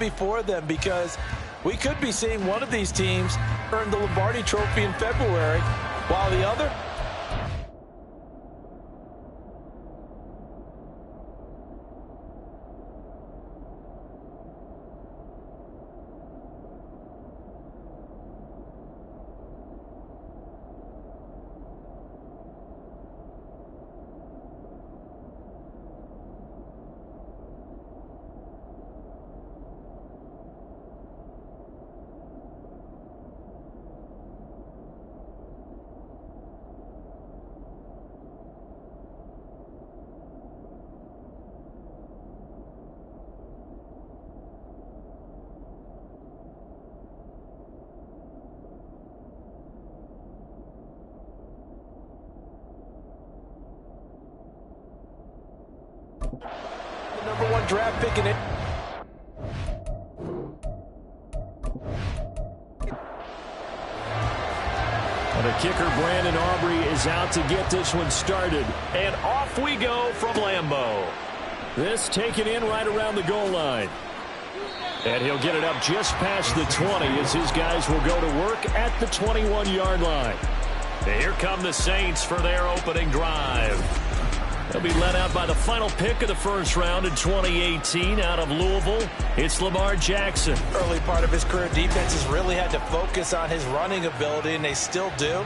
before them, because we could be seeing one of these teams earn the Lombardi Trophy in February, while the other... The number 1 draft pick in it. And the kicker, Brandon Aubrey, is out to get this one started. And off we go from Lambeau. This taken in right around the goal line. And he'll get it up just past the 20 as his guys will go to work at the 21-yard line. And here come the Saints for their opening drive. They'll be led out by the final pick of the first round in 2018 out of Louisville. It's Lamar Jackson. Early part of his career, defenses really had to focus on his running ability, and they still do.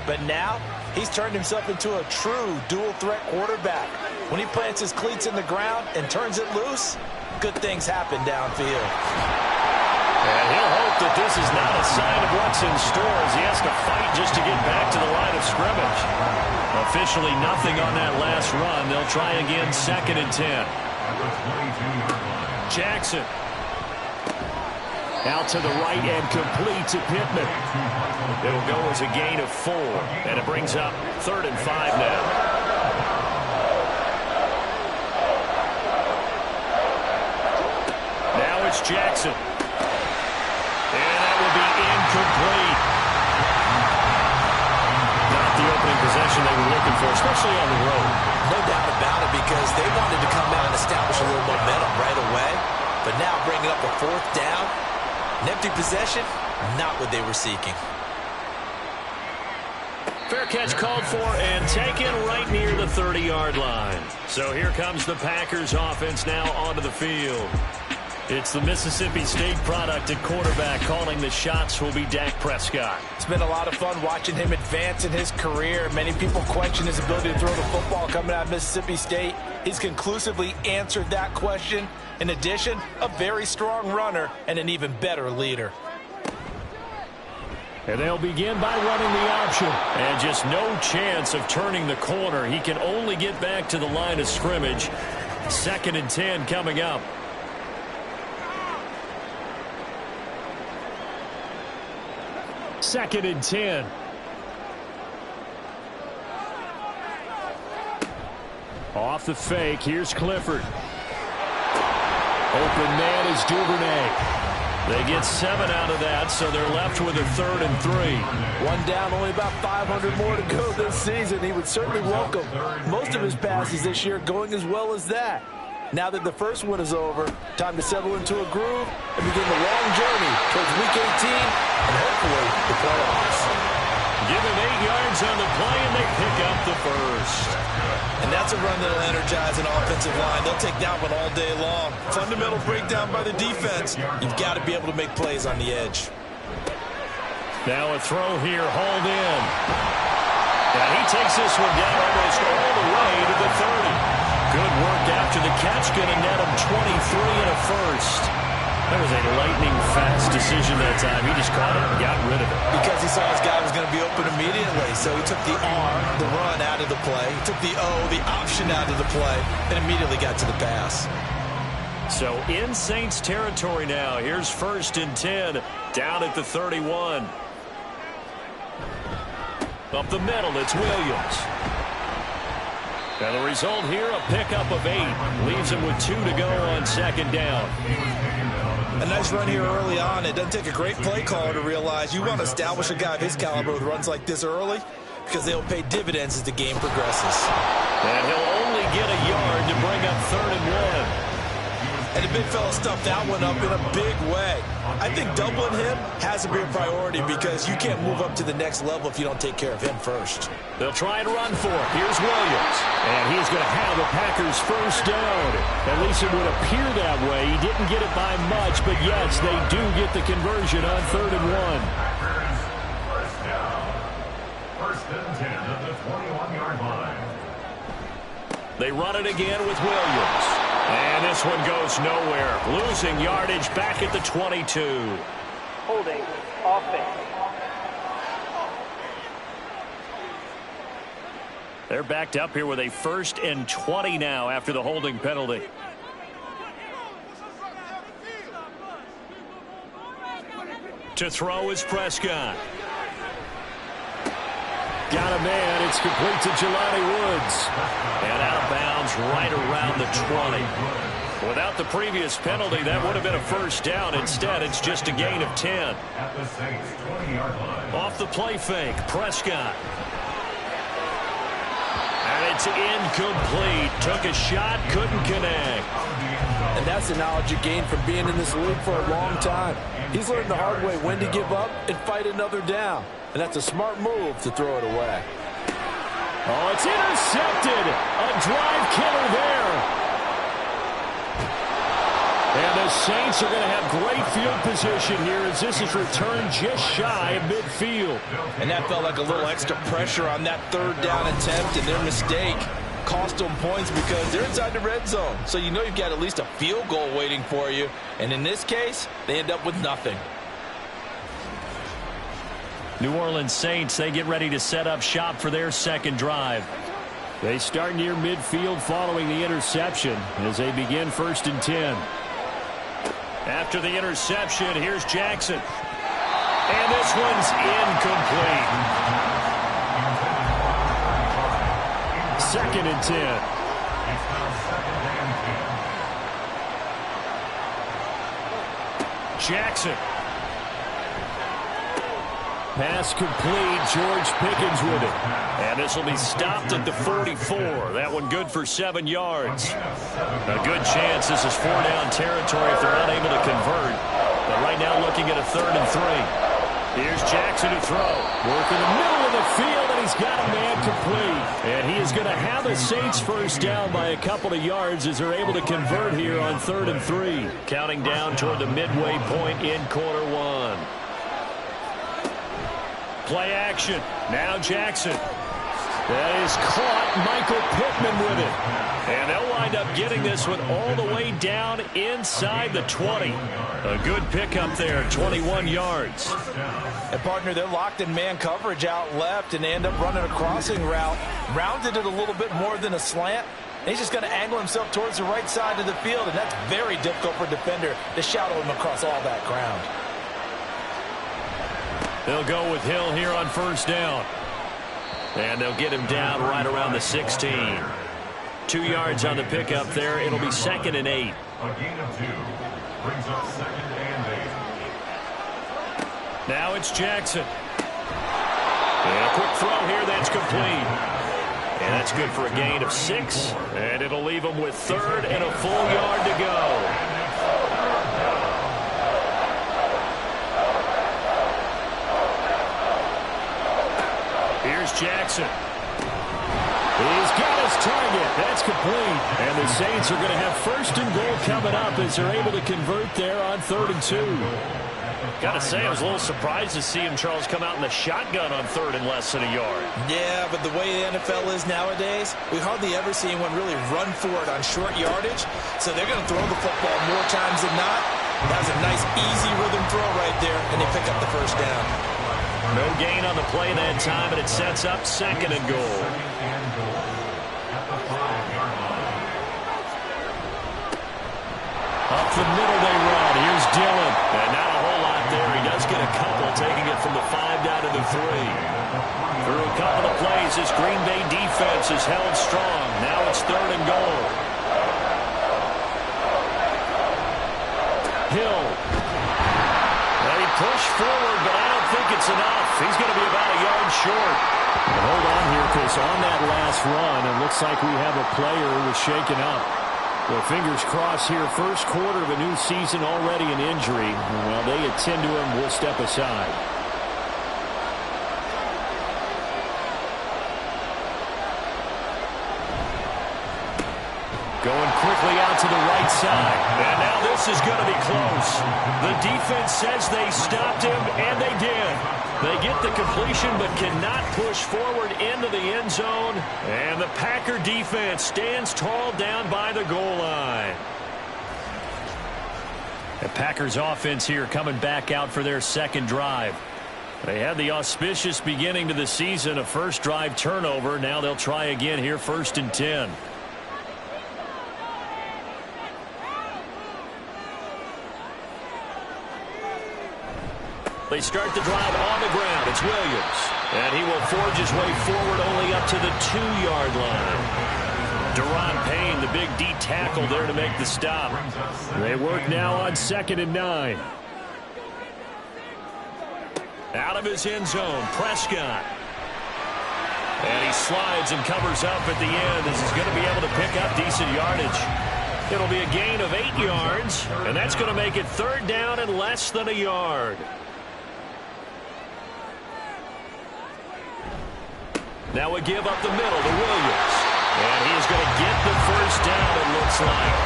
But now, he's turned himself into a true dual-threat quarterback. When he plants his cleats in the ground and turns it loose, good things happen downfield. And he'll hope that this is not a sign of what's in store as he has to fight just to get back to the line of scrimmage. Officially nothing on that last run. They'll try again, 2nd and 10. Jackson. Out to the right and complete to Pittman. It'll go as a gain of 4, and it brings up 3rd and 5 now. Now it's Jackson. And that will be incomplete. Not the opening possession they were looking for, especially on the road. No doubt about it, because they wanted to come out and establish a little momentum right away. But now bringing up a 4th down, an empty possession, not what they were seeking. Fair catch called for and taken right near the 30-yard line. So here comes the Packers offense now onto the field. It's the Mississippi State product at quarterback. Calling the shots will be Dak Prescott. It's been a lot of fun watching him advance in his career. Many people question his ability to throw the football coming out of Mississippi State. He's conclusively answered that question. In addition, a very strong runner and an even better leader. And they'll begin by running the option. And just no chance of turning the corner. He can only get back to the line of scrimmage. 2nd and 10 coming up. Second and 10. Off the fake, here's Clifford. Open man is Duvernay. They get 7 out of that, so they're left with a 3rd and 3. One down, only about 500 more to go this season. He would certainly welcome most of his passes this year going as well as that. Now that the first one is over, time to settle into a groove and begin the long journey towards Week 18 and hopefully the playoffs. Give him 8 yards on the play, and they pick up the first. And that's a run that'll energize an offensive line. They'll take that one all day long. Fundamental breakdown by the defense. You've got to be able to make plays on the edge. Now a throw here, hauled in. And he takes this one down almost all the way to the 30. Good work after the catch, going to net him 23 and a first. That was a lightning-fast decision that time. He just caught it and got rid of it. Because he saw his guy was going to be open immediately. So he took the R, the run, out of the play. He took the O, the option, out of the play, and immediately got to the pass. So in Saints territory now. Here's 1st and 10 down at the 31. Up the middle, it's Williams. And the result here, a pickup of 8. Leaves him with 2 to go on 2nd down. A nice run here early on. It doesn't take a great play caller to realize you want to establish a guy of his caliber with runs like this early, because they'll pay dividends as the game progresses. And he'll only get a yard to bring up 3rd and 1. And the big fella stuffed that one up in a big way. I think doubling him has to be a priority because you can't move up to the next level if you don't take care of him first. They'll try and run for it. Here's Williams. And he's going to have the Packers first down. At least it would appear that way. He didn't get it by much, but yes, they do get the conversion on 3rd and 1. First down. First and 10 at the 21-yard line. They run it again with Williams. And this one goes nowhere. Losing yardage back at the 22. Holding offense. They're backed up here with a 1st and 20 now after the holding penalty. To throw is Prescott. Got a man. It's complete to Jelani Woods. And out of bounds right around the 20. Without the previous penalty, that would have been a first down. Instead, it's just a gain of 10. At the Saints 20-yard line. Off the play fake, Prescott. And it's incomplete. Took a shot, couldn't connect. And that's the knowledge you gain from being in this league for a long time. He's learned the hard way when to give up and fight another down. And that's a smart move to throw it away. Oh, it's intercepted. A drive killer there. And the Saints are going to have great field position here as this is returned just shy of midfield. And that felt like a little extra pressure on that 3rd down attempt, and their mistake cost them points because they're inside the red zone. So you know you've got at least a field goal waiting for you. And in this case, they end up with nothing. New Orleans Saints, they get ready to set up shop for their second drive. They start near midfield following the interception as they begin 1st and 10. After the interception, here's Jackson. And this one's incomplete. 2nd and 10. Jackson. Pass complete. George Pickens with it. And this will be stopped at the 44. That one good for 7 yards. A good chance this is 4-down territory if they're unable to convert. But right now looking at a 3rd and 3. Here's Jackson to throw. Work in the middle of the field, and he's got a man complete. And he is going to have the Saints first down by a couple of yards as they're able to convert here on 3rd and 3. Counting down toward the midway point in quarter 1. Play action. Now Jackson. That is caught. Michael Pittman with it. And they'll wind up getting this one all the way down inside the 20. A good pickup there, 21 yards. And partner, they're locked in man coverage out left, and they end up running a crossing route. Rounded it a little bit more than a slant. He's just going to angle himself towards the right side of the field, and that's very difficult for a defender to shadow him across all that ground. They'll go with Hill here on 1st down. And they'll get him down right around the 16. 2 yards on the pickup there. It'll be 2nd and 8. A gain of 2 brings up 2nd and 8. Now it's Jackson. And a quick throw here that's complete. And that's good for a gain of 6. And it'll leave him with 3rd and a full yard to go. Here's Jackson. He's got his target. That's complete. And the Saints are going to have 1st and goal coming up as they're able to convert there on 3rd and 2. Got to say, I was a little surprised to see him, Charles, come out in the shotgun on 3rd and less than a yard. Yeah, but the way the NFL is nowadays, we hardly ever see anyone really run for it on short yardage. So they're going to throw the football more times than not. That was a nice, easy rhythm throw right there, and they pick up the 1st down. No gain on the play that time, and it sets up 2nd and goal. Up the middle they run. Here's Dillon. And not a whole lot there. He does get a couple, taking it from the 5 down to the 3. Through a couple of plays, this Green Bay defense is held strong. Now it's 3rd and goal. Hill. They push forward, but I don't think it's enough. He's going to be about a yard short. And hold on here, because on that last run, it looks like we have a player who was shaken up. Well, fingers crossed here. First quarter of a new season, already an injury. While they attend to him, we'll step aside. Going quickly out to the right side. And now this is going to be close. The defense says they stopped him, and they did. They get the completion but cannot push forward into the end zone. And the Packer defense stands tall down by the goal line. The Packers offense here coming back out for their second drive. They had the auspicious beginning to the season, a first drive turnover. Now they'll try again here, 1st and 10. They start the drive on the ground. It's Williams. And he will forge his way forward only up to the 2-yard line. Deron Payne, the big D tackle there to make the stop. They work now on 2nd and 9. Out of his end zone, Prescott. And he slides and covers up at the end as he's going to be able to pick up decent yardage. It'll be a gain of 8 yards, and that's going to make it 3rd down and less than a yard. Now a give up the middle to Williams. And he is going to get the first down, it looks like,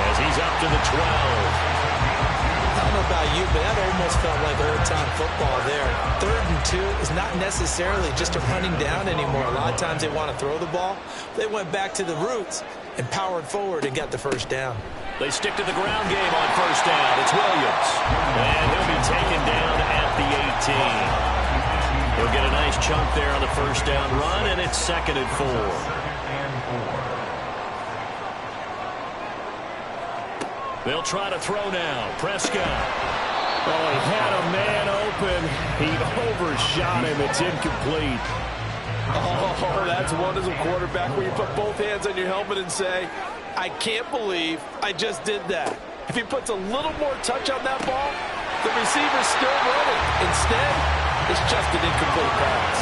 as he's up to the 12. I don't know about you, but that almost felt like old-time football there. 3rd and 2 is not necessarily just a running down anymore. A lot of times they want to throw the ball. They went back to the roots and powered forward and got the first down. They stick to the ground game on first down. It's Williams. And he'll be taken down at the 18. He'll get a nice chunk there on the first down run, and it's 2nd and 4. They'll try to throw now. Prescott. Oh, he had a man open. He overshot him. It's incomplete. Oh, that's one as a quarterback where you put both hands on your helmet and say, I can't believe I just did that. If he puts a little more touch on that ball, the receiver's still running. Instead, it's just an incomplete pass.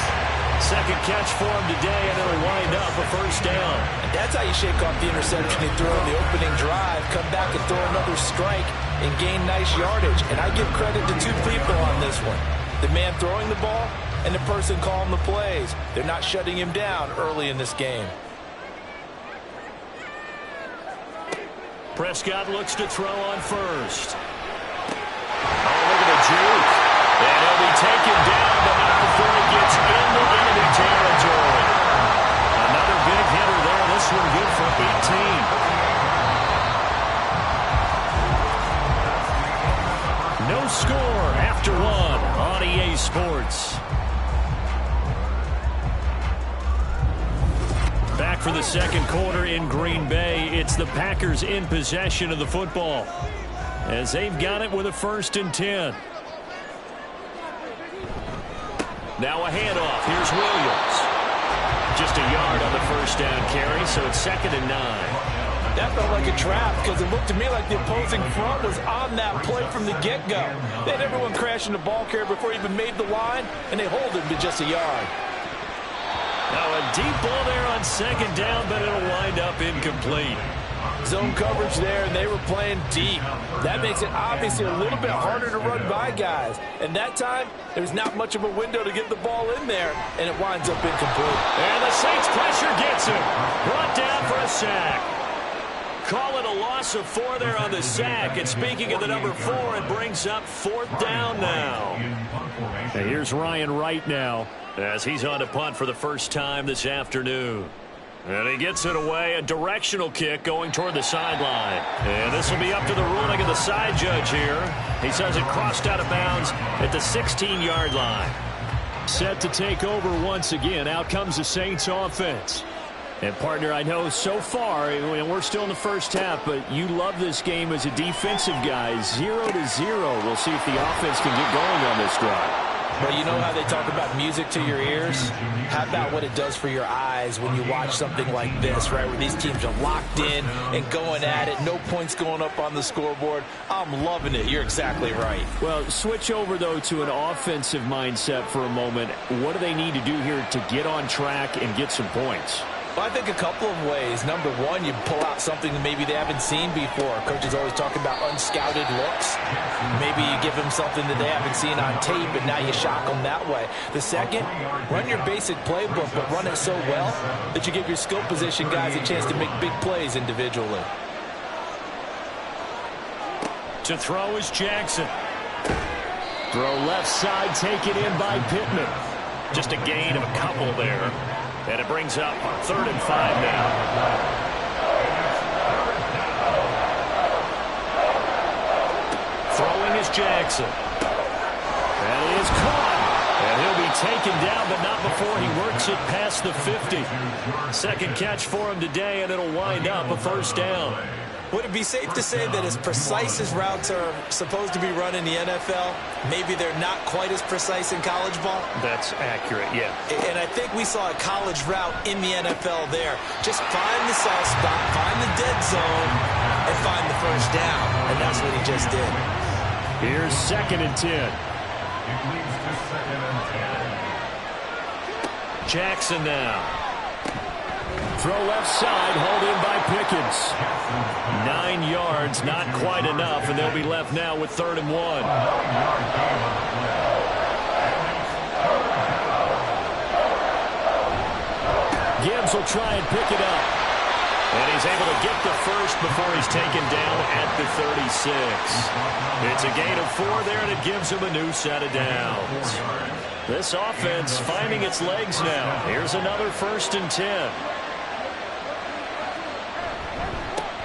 Second catch for him today, and it'll wind up a first down. And that's how you shake off the interception he threw in the opening drive, come back and throw another strike and gain nice yardage. And I give credit to 2 people on this one. The man throwing the ball and the person calling the plays. They're not shutting him down early in this game. Prescott looks to throw on first. Oh, look at the juke. And he'll be taken down, but not before he gets into enemy territory. Another big hitter there. This one good for 18. No score after 1 on EA Sports. Back for the second quarter in Green Bay. It's the Packers in possession of the football, as they've got it with a 1st and 10. Now a handoff. Here's Williams. Just a yard on the first down carry, so it's 2nd and 9. That felt like a trap because it looked to me like the opposing front was on that play from the get-go. They had everyone crashing the ball carrier before he even made the line, and they hold him to just a yard. Now a deep ball there on 2nd down, but it'll wind up incomplete. Zone coverage there, and they were playing deep. That makes it obviously a little bit harder to run by guys. And that time, there's not much of a window to get the ball in there, and it winds up incomplete. And the Saints pressure gets him. Brought down for a sack. Call it a loss of 4 there on the sack. And speaking of the number 4, it brings up 4th down now. And here's Ryan Wright now, as he's on to punt for the first time this afternoon. And he gets it away, a directional kick going toward the sideline. And this will be up to the ruling of the side judge here. He says it crossed out of bounds at the 16-yard line. Set to take over once again. Out comes the Saints offense. And, partner, I know so far, and we're still in the first half, but you love this game as a defensive guy. 0-0. We'll see if the offense can get going on this drive. Well, you know how they talk about music to your ears? How about what it does for your eyes when you watch something like this, right, where these teams are locked in and going at it, no points going up on the scoreboard? I'm loving it. You're exactly right. Well, switch over, though, to an offensive mindset for a moment. What do they need to do here to get on track and get some points? Well, I think a couple of ways. Number one, you pull out something that maybe they haven't seen before. Coach is always talking about unscouted looks. Maybe you give them something that they haven't seen on tape, and now you shock them that way. The second, run your basic playbook, but run it so well that you give your skill position guys a chance to make big plays individually. To throw is Jackson. Throw left side, taken in by Pittman. Just a gain of a couple there. And it brings up 3rd and 5 now. Throwing is Jackson. And he is caught. And he'll be taken down, but not before he works it past the 50. Second catch for him today, and it'll wind up a 1st down. Would it be safe to say that as precise as routes are supposed to be run in the NFL, maybe they're not quite as precise in college ball? That's accurate, yeah. And I think we saw a college route in the NFL there. Just find the soft spot, find the dead zone, and find the 1st down. And that's what he just did. Here's 2nd and 10. It leads to 2nd and 10. Jackson now. Throw left side, hauled in by Pickens. 9 yards, not quite enough, and they'll be left now with 3rd and 1. Gibbs will try and pick it up. And he's able to get the first before he's taken down at the 36. It's a gain of 4 there, and it gives him a new set of downs. This offense finding its legs now. Here's another 1st and 10.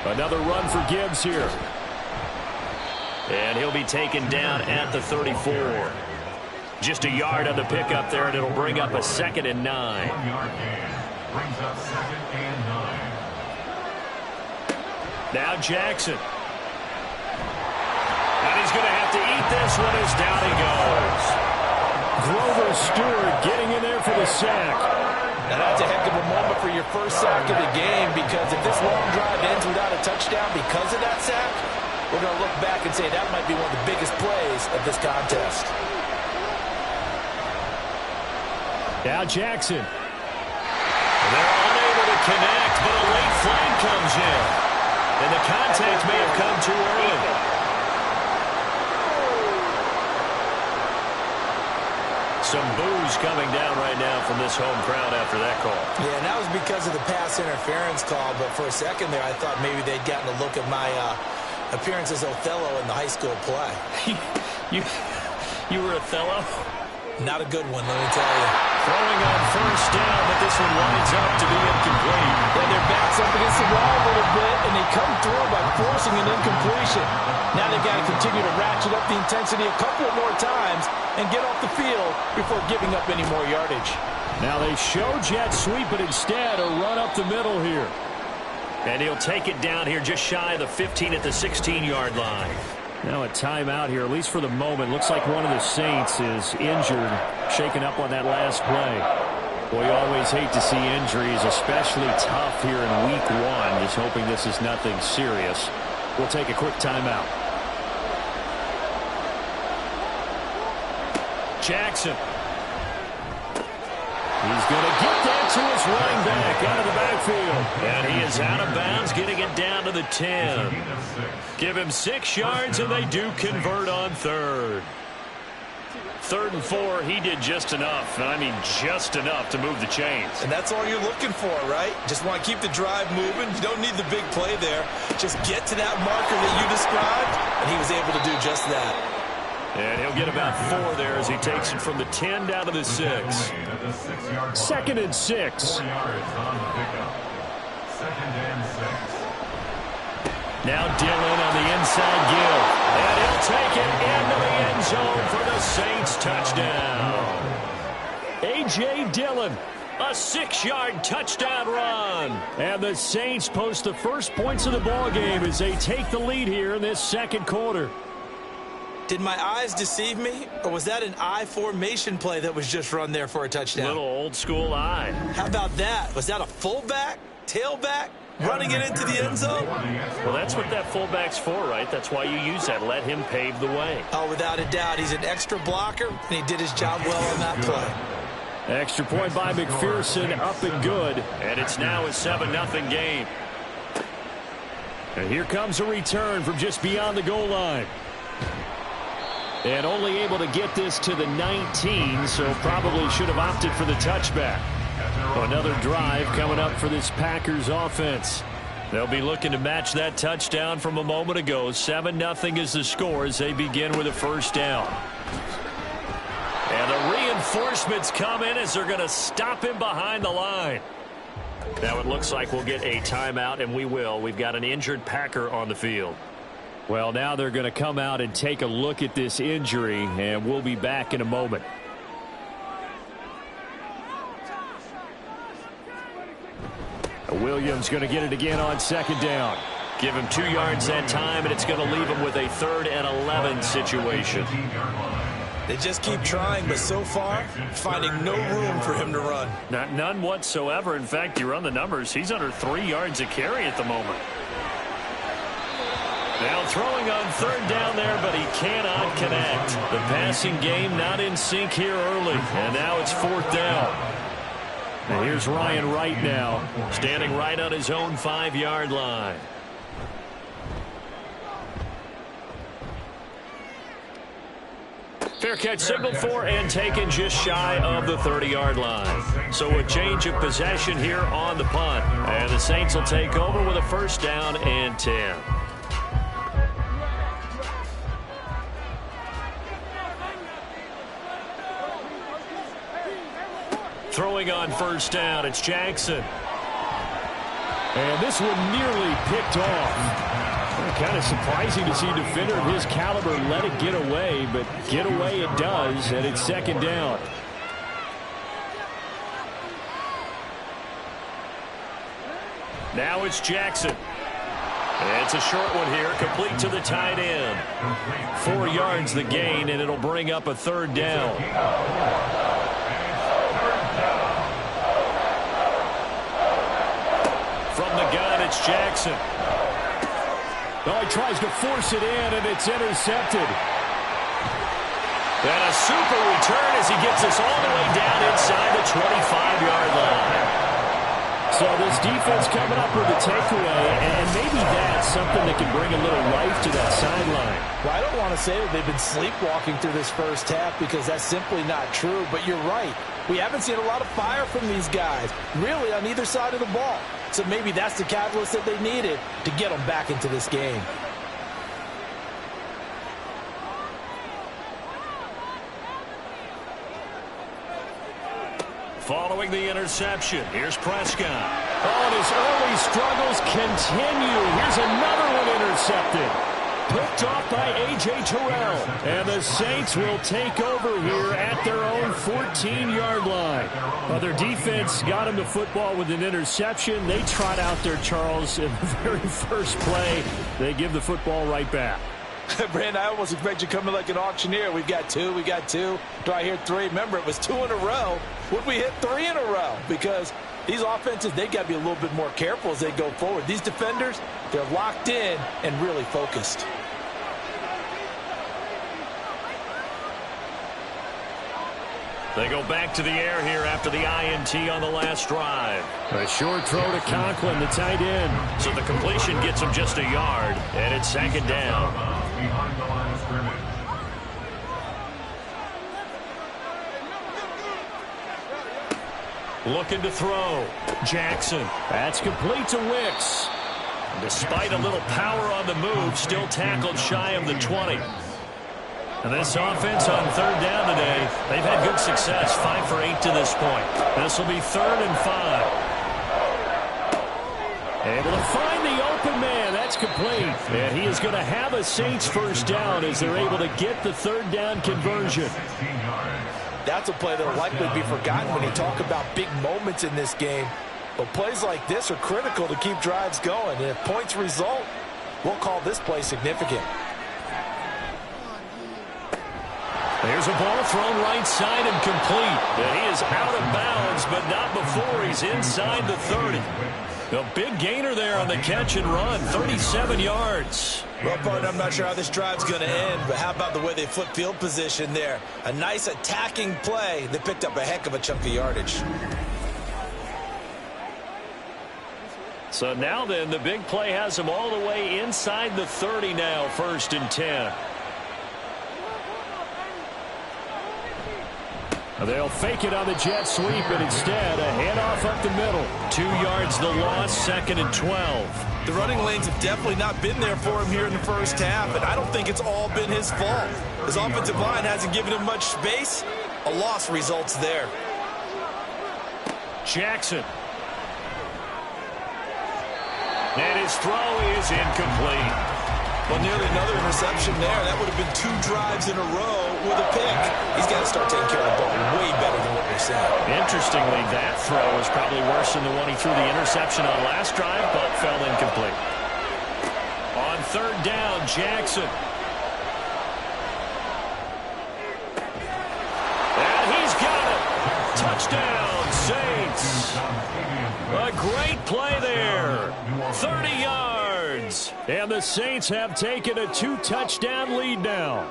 Another run for Gibbs here. And he'll be taken down at the 34. Just a yard on the pickup there, and it'll bring up a 2nd and 9. 1-yard gain. Brings up 2nd and 9. Now Jackson. And he's going to have to eat this one as down he goes. Grover Stewart getting in there for the sack. Now that's a heck of a moment for your first sack of the game, because if this long drive ends without a touchdown because of that sack, we're going to look back and say that might be one of the biggest plays of this contest. Now Jackson. They're unable to connect, but a late flag comes in. And the contact may have come too early. Some boos coming down right now from this home crowd after that call. Yeah, and that was because of the pass interference call, but for a second there I thought maybe they'd gotten a look at my appearance as Othello in the high school play. You were Othello? Not a good one, let me tell you. Throwing on 1st down, but this one winds up to be incomplete. Yeah, their back's up against the wall a little bit, and they come through by forcing an incompletion. Now they've got to continue to ratchet up the intensity a couple more times and get off the field before giving up any more yardage. Now they show jet sweep, but instead a run up the middle here. And he'll take it down here just shy of the 15 at the 16-yard line. Now a timeout here, at least for the moment. Looks like one of the Saints is injured, shaken up on that last play. Boy, you always hate to see injuries, especially tough here in week 1. Just hoping this is nothing serious. We'll take a quick timeout. Jackson. He's going to get that to his running back out of the backfield. And he is out of bounds, getting it down to the 10. Give him 6 yards, and they do convert on 3rd. 3rd and 4, he did just enough, and I mean just enough to move the chains. And that's all you're looking for, right? Just want to keep the drive moving. You don't need the big play there. Just get to that marker that you described, and he was able to do just that. And he'll get about 4 there as he takes it from the 10 down to the 6. 2nd and 6. 4 yards on the pickup. 2nd and 6. Now Dillon on the inside give. And he'll take it into the end zone for the Saints touchdown. A.J. Dillon, a 6-yard touchdown run. And the Saints post the first points of the ballgame as they take the lead here in this 2nd quarter. Did my eyes deceive me, or was that an I formation play that was just run there for a touchdown? Little old school eye. How about that? Was that a fullback, tailback, running it into the end zone? Well, that's what that fullback's for, right? That's why you use that. Let him pave the way. Oh, without a doubt. He's an extra blocker, and he did his job well on that play. Extra point by McPherson, up and good. And it's now a 7-0 game. And here comes a return from just beyond the goal line. And only able to get this to the 19, so probably should have opted for the touchback. Another drive coming up for this Packers offense. They'll be looking to match that touchdown from a moment ago. 7-0 is the score as they begin with a first down. And the reinforcements come in as they're going to stop him behind the line. Now it looks like we'll get a timeout, and we will. We've got an injured Packer on the field. Well, now they're going to come out and take a look at this injury, and we'll be back in a moment. Williams going to get it again on second down. Give him 2 yards that time, and it's going to leave him with a 3rd and 11 situation. They just keep trying, but so far, finding no room for him to run. None whatsoever. In fact, you run the numbers, he's under 3 yards a carry at the moment. Now throwing on 3rd down there, but he cannot connect. The passing game not in sync here early, and now it's 4th down. And here's Ryan Wright now, standing right on his own 5-yard line. Fair catch signaled for and taken just shy of the 30-yard line. So a change of possession here on the punt. And the Saints will take over with a first down and 10. Throwing on first down, it's Jackson. And this one nearly picked off. Kind of surprising to see a defender of his caliber let it get away, but get away it does, and it's 2nd down. Now it's Jackson. It's a short one here, complete to the tight end. 4 yards the gain, and it'll bring up a 3rd down. From the gun, it's Jackson. Oh, he tries to force it in, and it's intercepted. And a super return as he gets us all the way down inside the 25-yard line. So this defense coming up with a takeaway, and maybe that's something that can bring a little life to that sideline. Well, I don't want to say that they've been sleepwalking through this first half because that's simply not true, but you're right. We haven't seen a lot of fire from these guys, really, on either side of the ball. So maybe that's the catalyst that they needed to get them back into this game. Following the interception, here's Prescott. Oh, and his early struggles continue. Here's another one intercepted. Picked off by A.J. Terrell. And the Saints will take over here at their own 14-yard line. Well, their defense got him the football with an interception. They trot out there, Charles, in the very first play. They give the football right back. Brandon, I almost expect you coming like an auctioneer. We've got two. Do I hear 3? Remember, it was 2 in a row. Would we hit 3 in a row? Because these offenses, they got to be a little bit more careful as they go forward. These defenders, they're locked in and really focused. They go back to the air here after the INT on the last drive. A short throw to Conklin, the tight end. So the completion gets him just a yard, and it's 2nd down. Behind the line of scrimmage. Looking to throw. Jackson. That's complete to Wicks. Despite a little power on the move, still tackled shy of the 20. And this offense on 3rd down today, they've had good success, 5 for 8 to this point. This will be 3rd and 5. Able to find the open man. That's complete. And he is going to have a Saints first down as they're able to get the 3rd down conversion. That's a play that will likely be forgotten when you talk about big moments in this game. But plays like this are critical to keep drives going. And if points result, we'll call this play significant. There's a ball thrown right side and complete. And he is out of bounds, but not before he's inside the 30. A big gainer there on the catch and run, 37 yards. Well, partner, I'm not sure how this drive's going to end, but how about the way they flip field position there? A nice attacking play that picked up a heck of a chunk of yardage. So now then, the big play has them all the way inside the 30 now, 1st and 10. They'll fake it on the jet sweep, and instead a handoff up the middle. 2 yards the loss, 2nd and 12. The running lanes have definitely not been there for him here in the first half, and I don't think it's all been his fault. His offensive line hasn't given him much space. A loss results there. Jackson. And his throw is incomplete. Well, nearly another interception there. That would have been 2 drives in a row with a pick. He's got to start taking care of the ball way better than what we're seeing. Interestingly, that throw was probably worse than the one he threw the interception on last drive, but fell incomplete. On 3rd down, Jackson. And he's got it. Touchdown, Saints. A great play there. 30 yards. And the Saints have taken a 2-touchdown lead now.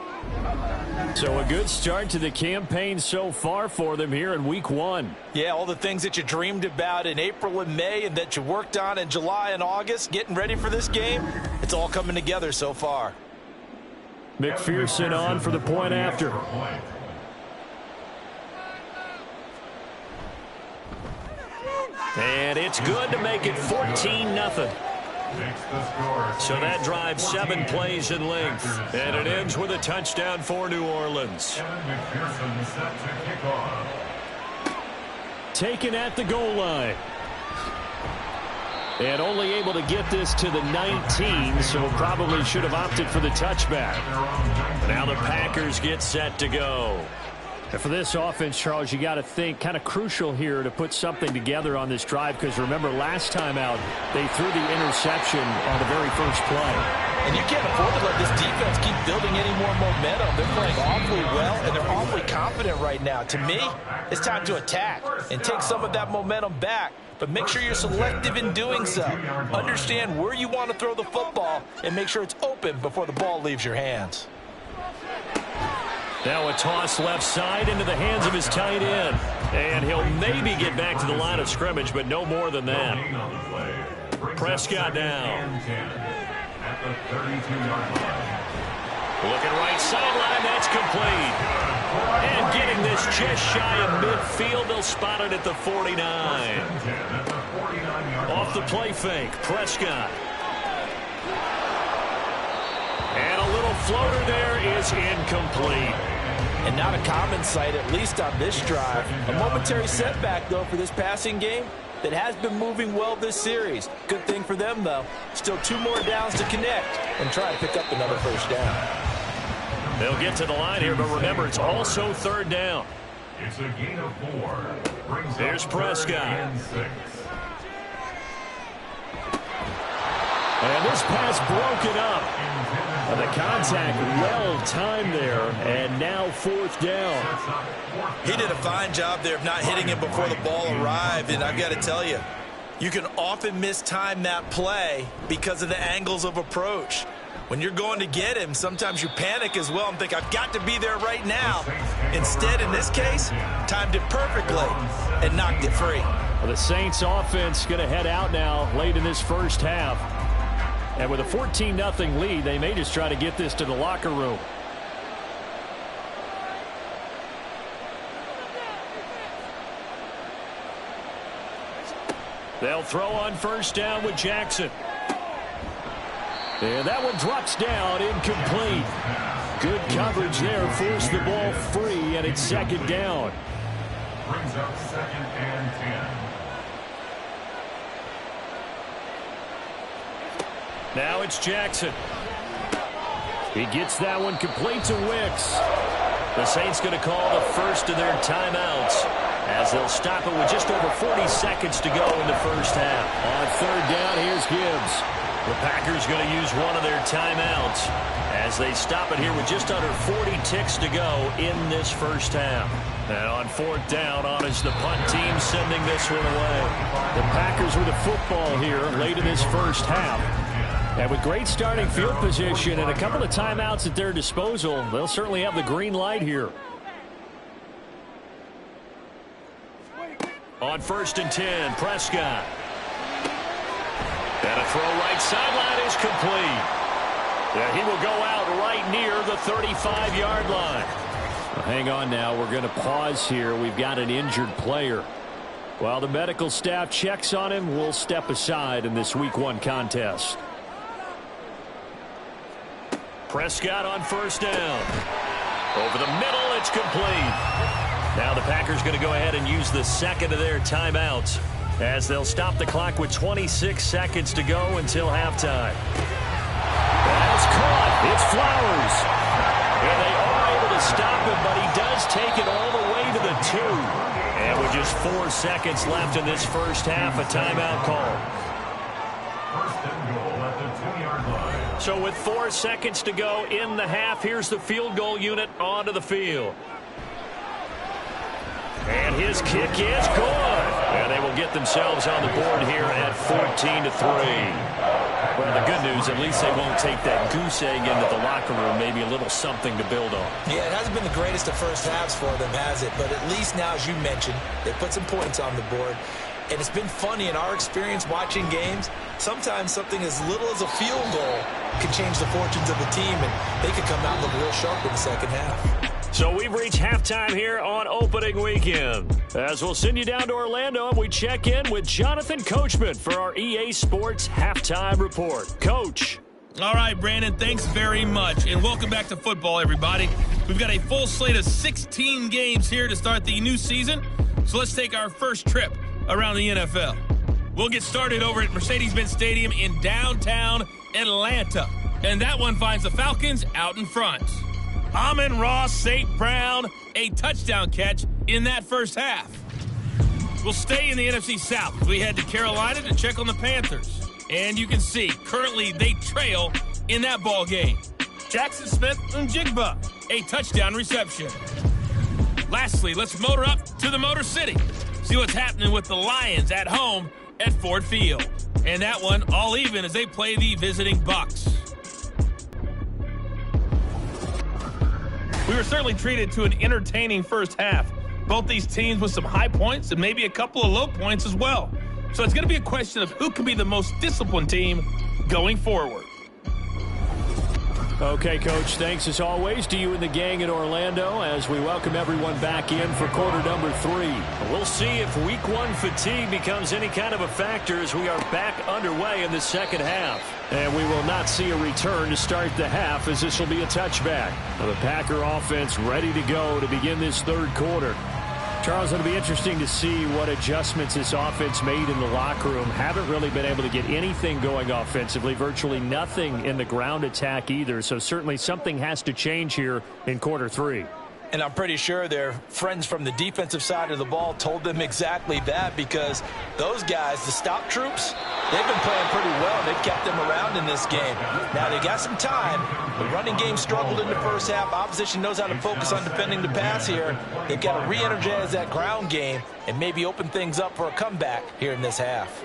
So a good start to the campaign so far for them here in week 1. Yeah, all the things that you dreamed about in April and May and that you worked on in July and August, getting ready for this game, it's all coming together so far. McPherson on for the point after. And it's good to make it 14-0. So that drives 7 plays in length. And it ends with a touchdown for New Orleans. Taken at the goal line. And only able to get this to the 19, so probably should have opted for the touchback. Now the Packers get set to go. And for this offense, Charles, you got to think kind of crucial here to put something together on this drive, because remember last time out they threw the interception on the very first play. And you can't afford to let this defense keep building any more momentum. They're playing awfully well, and they're awfully confident right now. To me, it's time to attack and take some of that momentum back. But make sure you're selective in doing so. Understand where you want to throw the football and make sure it's open before the ball leaves your hands. Now a toss left side into the hands of his tight end. And he'll maybe get back to the line of scrimmage, but no more than that. Prescott now. Looking right sideline, that's complete. And getting this just shy of midfield, they'll spot it at the 49. Off the play fake, Prescott. And a little floater there is incomplete. And not a common sight, at least on this drive. A momentary setback, though, for this passing game that has been moving well this series. Good thing for them, though. Still 2 more downs to connect and try to pick up another first down. They'll get to the line here, but remember, it's also 3rd down. It's a gain of 4. Here's Prescott. And this pass broken up. The contact well-timed there, and now 4th down. He did a fine job there of not hitting him before the ball arrived, and I've got to tell you, you can often mistime that play because of the angles of approach. When you're going to get him, sometimes you panic as well and think, I've got to be there right now. Instead, in this case, timed it perfectly and knocked it free. Well, the Saints offense going to head out now late in this first half. And with a 14-0 lead, they may just try to get this to the locker room. They'll throw on 1st down with Jackson. And that one drops down, incomplete. Good coverage there, forced the ball free, and it's 2nd down. Brings up 2nd and 10. Now it's Jackson. He gets that one complete to Wicks. The Saints going to call the first of their timeouts as they'll stop it with just over 40 seconds to go in the first half. On 3rd down, here's Gibbs. The Packers going to use one of their timeouts as they stop it here with just under 40 ticks to go in this first half. And on fourth down, on is the punt team sending this one away. The Packers with a football here late in this first half. And with great starting field position and a couple of timeouts at their disposal, they'll certainly have the green light here. On 1st and 10, Prescott. And a throw right sideline is complete. Yeah, he will go out right near the 35-yard line. Well, hang on now. We're going to pause here. We've got an injured player. While the medical staff checks on him, we'll step aside in this Week 1 contest. Prescott on 1st down. Over the middle, it's complete. Now the Packers going to go ahead and use the second of their timeouts as they'll stop the clock with 26 seconds to go until halftime. That's caught. It's Flowers. And they are able to stop him, but he does take it all the way to the 2. And with just 4 seconds left in this first half, a timeout call. First and goal at the 2-yard line. So with 4 seconds to go in the half, here's the field goal unit onto the field. And his kick is good. And they will get themselves on the board here at 14-3. Well, the good news, at least they won't take that goose egg into the locker room. Maybe a little something to build on. Yeah, it hasn't been the greatest of first halves for them, has it? But at least now, as you mentioned, they put some points on the board. And it's been funny in our experience watching games. Sometimes something as little as a field goal can change the fortunes of the team, and they could come out and look real sharp in the second half. So we've reached halftime here on opening weekend. As we'll send you down to Orlando, and we check in with Jonathan Coachman for our EA Sports Halftime Report. Coach. All right, Brandon, thanks very much. And welcome back to football, everybody. We've got a full slate of 16 games here to start the new season. So let's take our first trip around the NFL. We'll get started over at Mercedes-Benz Stadium in downtown Atlanta. And that one finds the Falcons out in front. Amon-Ra St. Brown, a touchdown catch in that first half. We'll stay in the NFC South as we head to Carolina to check on the Panthers. And you can see, currently they trail in that ball game. Jackson Smith-Njigba, a touchdown reception. Lastly, let's motor up to the Motor City. See what's happening with the Lions at home at Ford Field. And that one all even as they play the visiting Bucs. We were certainly treated to an entertaining first half. Both these teams with some high points and maybe a couple of low points as well. So it's going to be a question of who can be the most disciplined team going forward. Okay, Coach, thanks as always to you and the gang in Orlando as we welcome everyone back in for quarter number 3. We'll see if Week 1 fatigue becomes any kind of a factor as we are back underway in the second half. And we will not see a return to start the half as this will be a touchback. The Packer offense ready to go to begin this third quarter. Charles, it'll be interesting to see what adjustments this offense made in the locker room. Haven't really been able to get anything going offensively, virtually nothing in the ground attack either. So certainly something has to change here in quarter 3. And I'm pretty sure their friends from the defensive side of the ball told them exactly that, because those guys, the stop troops, they've been playing pretty well. They've kept them around in this game. Now, they got some time. The running game struggled in the first half. Opposition knows how to focus on defending the pass here. They've got to re-energize that ground game and maybe open things up for a comeback here in this half.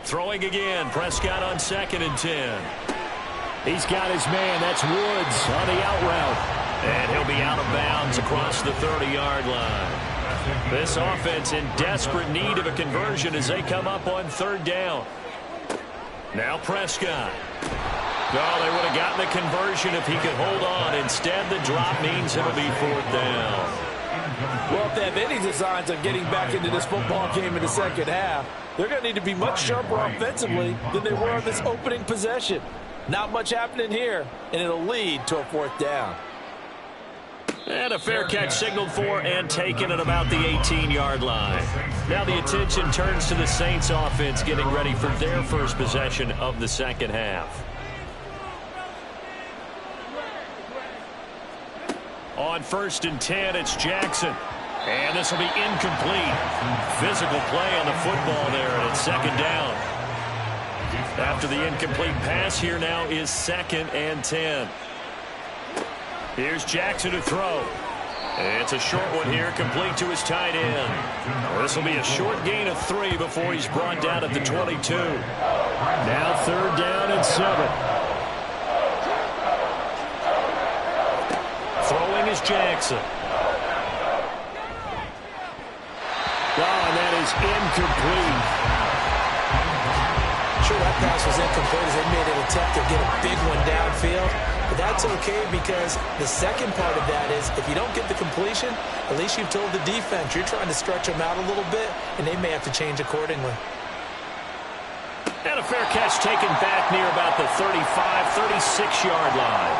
Throwing again, Prescott on 2nd and 10. He's got his man. That's Woods on the out route. And he'll be out of bounds across the 30-yard line. This offense in desperate need of a conversion as they come up on 3rd down. Now Prescott. Oh, they would have gotten the conversion if he could hold on. Instead, the drop means it'll be 4th down. Well, if they have any designs of getting back into this football game in the second half, they're going to need to be much sharper offensively than they were on this opening possession. Not much happening here, and it'll lead to a 4th down. And a fair catch signaled for and taken at about the 18-yard line. Now the attention turns to the Saints offense getting ready for their first possession of the second half. On 1st and 10, it's Jackson. And this will be incomplete. Physical play on the football there, and it's 2nd down. After the incomplete pass, here now is 2nd and 10. Here's Jackson to throw. It's a short one here, complete to his tight end. This will be a short gain of 3 before he's brought down at the 22. Now 3rd down and 7. Throwing is Jackson. And that is incomplete. Sure, that pass was incomplete as they made an attempt to get a big one downfield. But that's okay because the second part of that is if you don't get the completion, at least you've told the defense you're trying to stretch them out a little bit, and they may have to change accordingly. And a fair catch taken back near about the 35, 36-yard line.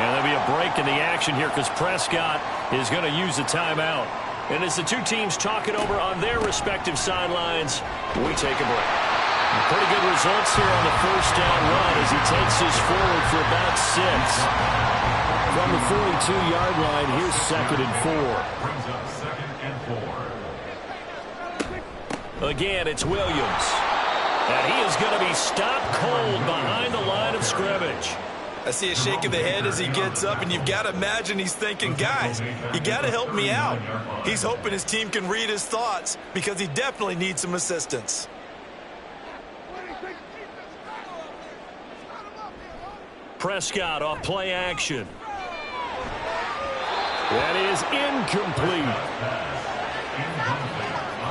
And there'll be a break in the action here because Prescott is going to use a timeout. And as the two teams talk it over on their respective sidelines, we take a break. Pretty good results here on the first down run as he takes this forward for about 6. From the 42-yard line, here's 2nd and 4. Again, it's Williams. And he is going to be stopped cold behind the line of scrimmage. I see a shake of the head as he gets up, and you've got to imagine he's thinking, guys, you got to help me out. He's hoping his team can read his thoughts because he definitely needs some assistance. Prescott off play action. That is incomplete.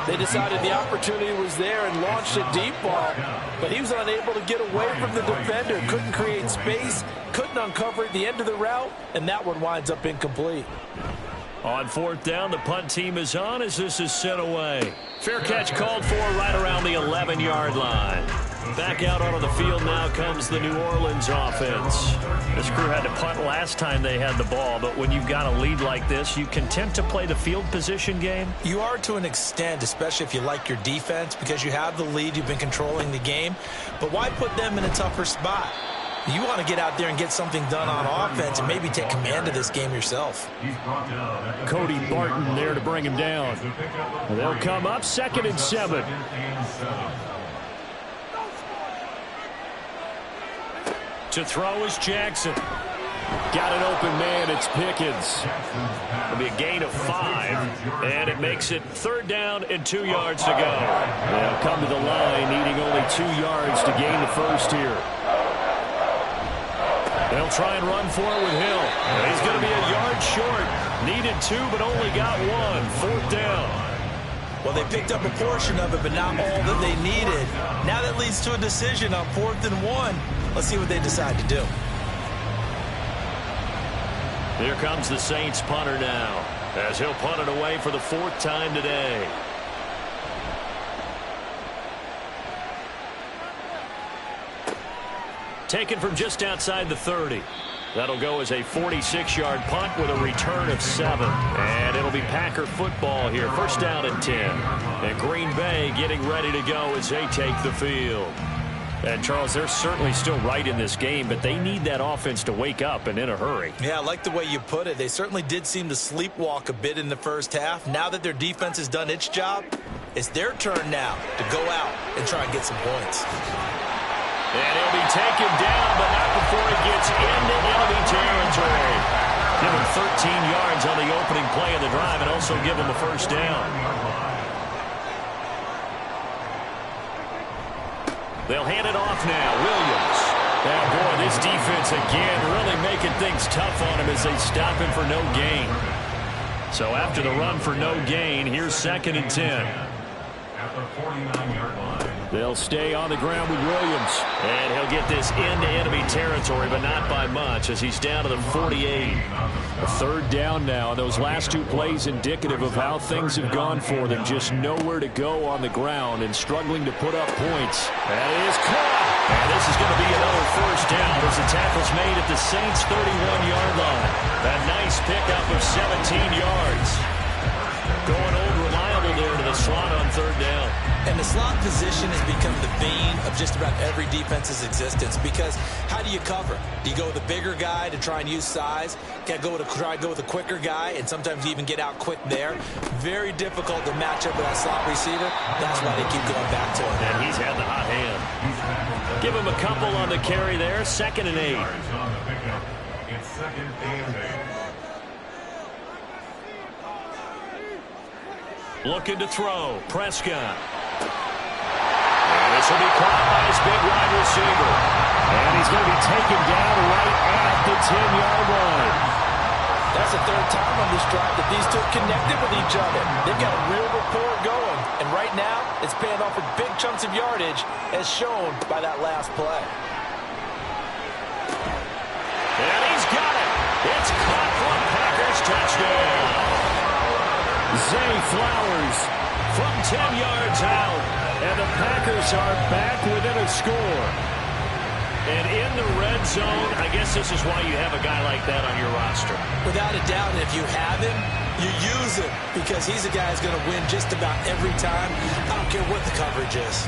They decided the opportunity was there and launched a deep ball, but he was unable to get away from the defender, couldn't create space, couldn't uncover at the end of the route, and that one winds up incomplete. On 4th down, the punt team is on as this is sent away. Fair catch called for right around the 11-yard line. Back out onto the field now comes the New Orleans offense. This crew had to punt last time they had the ball, but when you've got a lead like this, you content to play the field position game? You are to an extent, especially if you like your defense, because you have the lead, you've been controlling the game. But why put them in a tougher spot? You want to get out there and get something done on offense and maybe take command of this game yourself. Cody Barton there to bring him down. They'll come up 2nd and 7. To throw is Jackson. Got an open man. It's Pickens. It'll be a gain of 5, and it makes it 3rd down and 2 yards to go. They'll come to the line, needing only 2 yards to gain the first here. They'll try and run for it with Hill. He's going to be a yard short. Needed 2, but only got 1. 4th down. Well, they picked up a portion of it, but not all that they needed. Now that leads to a decision on 4th and 1. Let's see what they decide to do. Here comes the Saints punter now, as he'll punt it away for the 4th time today. Taken from just outside the 30. That'll go as a 46-yard punt with a return of 7. And it'll be Packer football here. 1st down and 10. And Green Bay getting ready to go as they take the field. And, Charles, they're certainly still right in this game, but they need that offense to wake up and in a hurry. Yeah, I like the way you put it. They certainly did seem to sleepwalk a bit in the first half. Now that their defense has done its job, it's their turn now to go out and try and get some points. And he'll be taken down, but not before he gets into enemy territory. Give him 13 yards on the opening play of the drive and also give him a 1st down. They'll hand it off now. Williams. Now, boy, this defense again really making things tough on him as they stop him for no gain. So after the run for no gain, here's 2nd and 10. At the 49-yard line. They'll stay on the ground with Williams. And he'll get this into enemy territory, but not by much as he's down to the 48. A 3rd down now. Those last 2 plays indicative of how things have gone for them. Just nowhere to go on the ground and struggling to put up points. That is caught. And this is going to be another 1st down as the tackle's made at the Saints' 31-yard line. A nice pickup of 17 yards. Going old reliable there to the slot on 3rd down. And the slot position has become the bane of just about every defense's existence because how do you cover? Do you go with a bigger guy to try and use size? Got to try and go with a quicker guy and sometimes even get out quick there. Very difficult to match up with that slot receiver. That's why they keep going back to him. And he's had the hot hand. Give him a couple on the carry there. 2nd and 8. On the pickup, it's 2nd and 8. Looking to throw. Prescott. And this will be caught by his big wide receiver. And he's going to be taken down right at the 10-yard line. That's the 3rd time on this drive that these two connected with each other. They've got a real rapport going. And right now, it's paying off with big chunks of yardage, as shown by that last play. And he's got it. It's caught for a Packers touchdown. Zay Flowers from 10 yards out. And the Packers are back within a score. And in the red zone, I guess this is why you have a guy like that on your roster. Without a doubt, and if you have him, you use him, because he's a guy who's going to win just about every time. I don't care what the coverage is.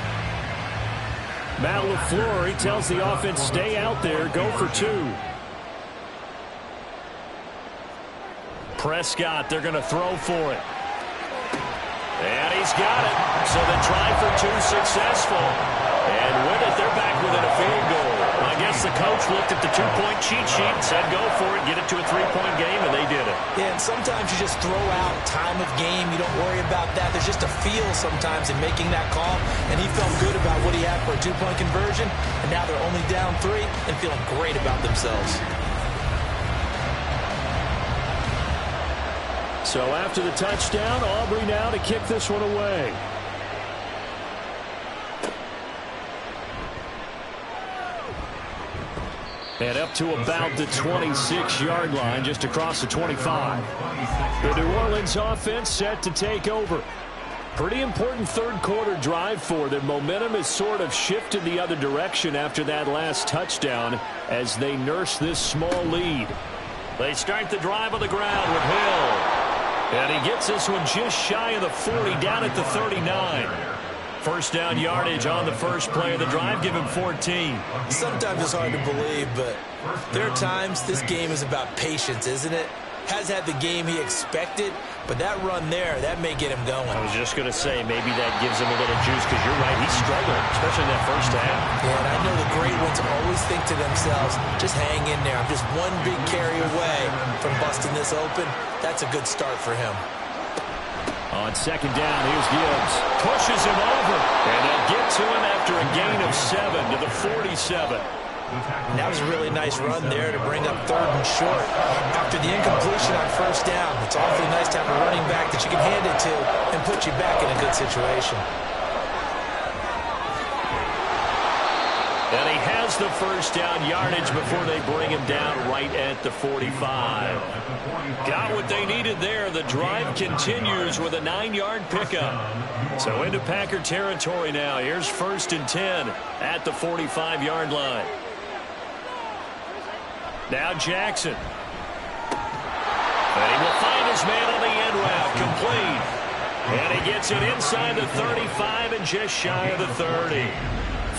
Matt LaFleur, he tells the offense, stay out there, go for 2. Prescott, they're going to throw for it. And he's got it. So the try for 2 successful. And with it, they're back within a field goal. I guess the coach looked at the 2-point cheat sheet and said, go for it, get it to a 3-point game, and they did it. Yeah, and sometimes you just throw out time of game. You don't worry about that. There's just a feel sometimes in making that call, and he felt good about what he had for a 2-point conversion, and now they're only down 3 and feeling great about themselves. So after the touchdown, Aubrey now to kick this one away. And up to about the 26-yard line, just across the 25. The New Orleans offense set to take over. Pretty important 3rd quarter drive for them. Momentum has sort of shifted the other direction after that last touchdown as they nurse this small lead. They start the drive on the ground with Hill. And he gets this one just shy of the 40, down at the 39. First down yardage on the first play of the drive. Give him 14. Sometimes it's hard to believe, but there are times this game is about patience, isn't it? Has had the game he expected, but that run there, that may get him going. I was just going to say, maybe that gives him a little juice, because you're right, he struggled, especially in that first half. Yeah, and I know the great ones always think to themselves, just hang in there. I'm just one big carry away from busting this open. That's a good start for him. On 2nd down, here's Gibbs. Pushes him over, and they'll get to him after a gain of 7 to the 47. That was a really nice run there to bring up 3rd and short. After the incompletion on 1st down, it's awfully nice to have a running back that you can hand it to and put you back in a good situation. And he has the first down yardage before they bring him down right at the 45. Got what they needed there. The drive continues with a 9-yard pickup. So into Packer territory now. Here's 1st and 10 at the 45-yard line. Now Jackson. And he will find his man on the end route. Complete. And he gets it inside the 35 and just shy of the 30.